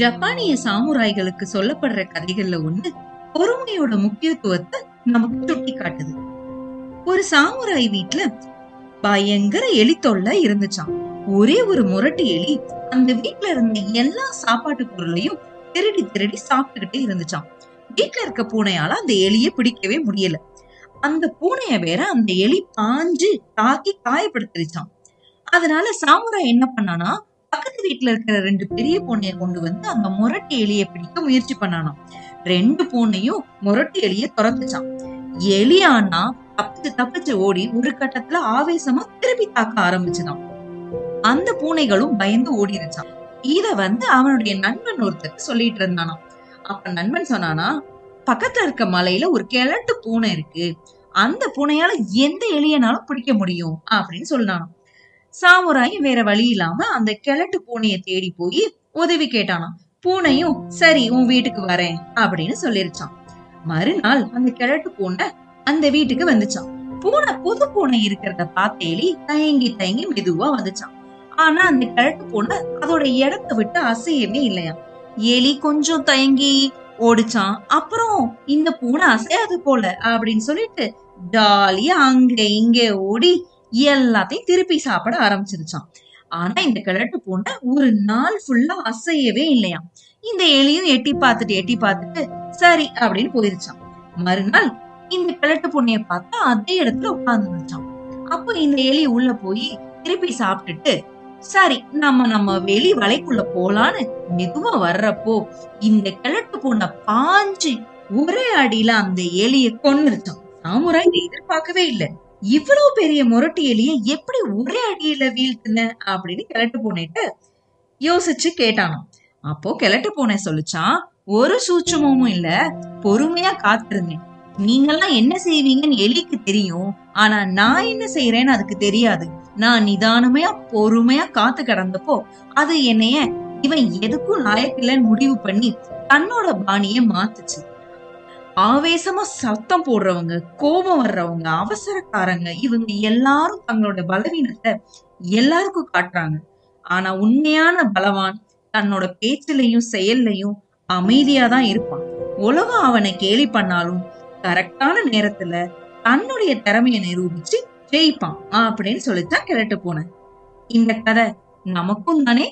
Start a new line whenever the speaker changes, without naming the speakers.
ஜப்பானிய சாமுராய்களுக்கு சொல்லப்படுற கதைகள்ல ஒண்ணு பொறுமையோட முக்கியத்துவத்தை நமக்கு சுட்டி காட்டுது. ஒரு சாமுராய் வீட்டுல பயங்கர எலி தொல்லை இருந்துச்சாம். ஒரே ஒரு முரட்டு எலி அந்த வீட்டுல இருந்த எல்லா சாப்பாட்டு பொருளையும் திருடி திருடி சாப்பிட்டுக்கிட்டே இருந்துச்சாம். வீட்டுல இருக்க பூனையால அந்த எலிய பிடிக்கவே முடியல. அந்த பூனைய வேற அந்த எலி பாஞ்சு தாக்கி காயப்படுத்திருச்சாம். அதனால சாமுராய் என்ன பண்ணானா, பக்கத்து வீட்டுல இருக்கிற 2 பெரிய பூனைய கொண்டு வந்து அந்த முரட்டு எலிய பிடிக்க முயற்சி பண்ணானாம். 2 பூனையும் முரட்டு எலிய துரத்துச்சான். எலியானா தப்பிச்சு தப்பிச்சு ஓடி ஒரு கட்டத்துல ஆவேசமா திருப்பி தாக்க ஆரம்பிச்சுதான். அந்த பூனைகளும் பயந்து ஓடிருச்சான். இத அவனுடைய நண்பன் ஒருத்தருக்கு சொல்லிட்டு இருந்தானாம். அப்ப நண்பன் சொன்னானா, பக்கத்துல இருக்க மலையில ஒரு கிழட்டு பூனை இருக்கு, அந்த பூனையால எந்த எலியனாலும் பிடிக்க முடியும் அப்படின்னு சொன்னானாம். சாமுராய் வேற வழி இல்லாம அந்த கிழட்டு பூனைய தேடி போய் உதவி கேட்டானாம். பூனையும் சரி உன் வீட்டுக்கு வரேன் அப்படின்னு சொல்லிருச்சான். மறுநாள் அந்த கிழட்டு பூனை அந்த வீட்டுக்கு வந்துச்சான். புது பூனை இருக்கிறத பார்த்தேலி தயங்கி தயங்கி மெதுவா வந்துச்சான். ஆனா அந்த கிழட்டு பூனை அதோட இடத்தை விட்டு அசையவே இல்லையா. எலி கொஞ்சம் தயங்கி ஓடிச்சான். அப்புறம் இந்த பூனை அசையாது போல அப்படின்னு சொல்லிட்டு ஜாலியா அங்க இங்க ஓடி எல்லாத்தையும் திருப்பி சாப்பிட ஆரம்பிச்சிருச்சான். ஆனா இந்த கிழட்டு பூனை ஒரு நாள் ஃபுல்லா அசையவே இல்லையா. இந்த எலியும் எட்டி பார்த்துட்டு சரி அப்படின்னு போயிருச்சான். மறுநாள் இந்த கிழட்டு பூனைய பார்த்தா அதே இடத்துல உட்கார்ந்து இருந்துச்சான். அப்போ இந்த எலி உள்ள போய் திருப்பி சாப்பிட்டுட்டு சரி நம்ம வெளி வலைக்குள்ள போலான்னு மெதுவா வர்றப்போ இந்த கிழட்டு பூனை பாஞ்சு ஒரே அடியில அந்த எலிய கொன்னுருச்சான். சாமுராய் எதிர்பார்க்கவே இல்ல. இவ்வளவு பெரிய முரட்டு எலிய எப்படி ஒரே அடியில வீழ்த்துன அப்படின்னு கிழட்டு பூனைட்ட யோசிச்சு கேட்டானாம். அப்போ கிழட்டு பூனை சொல்லிச்சான், ஒரு சூட்சமும் இல்ல, பொறுமையா காத்திருந்தேன். நீங்கெல்லாம் என்ன செய்வீங்கன்னு எலிக்கு தெரியும், ஆனா நான் என்ன செய்யறேன்னு அதுக்கு தெரியாது. நான் நிதானமையா பொறுமையா காத்து கிடந்தப்போ அது என்னைய இவன் எதுக்கும் லாயக்கில்லன்னு முடிவு பண்ணி தன்னோட பாணிய மாத்துச்சு. ஆவேசமா சத்தம் போடுறவங்க, கோபம் வர்றவங்க, அவசரக்காரங்க, இவங்க எல்லாரும் தங்களோட பலவீனத்தை எல்லாருக்கும் காட்டுறாங்க. ஆனா உண்மையான பலவான் தன்னோட பேச்சிலையும் செயல்லையும் அமைதியாதான் இருப்பான். உலகம் அவனை கேலி பண்ணாலும் கரெக்டான நேரத்துல தன்னுடைய திறமைய நிரூபிச்சு ஜெயிப்பான் அப்படின்னு சொல்லித்தான் கிழட்டு போனேன். இந்த கதை நமக்கும் தானே?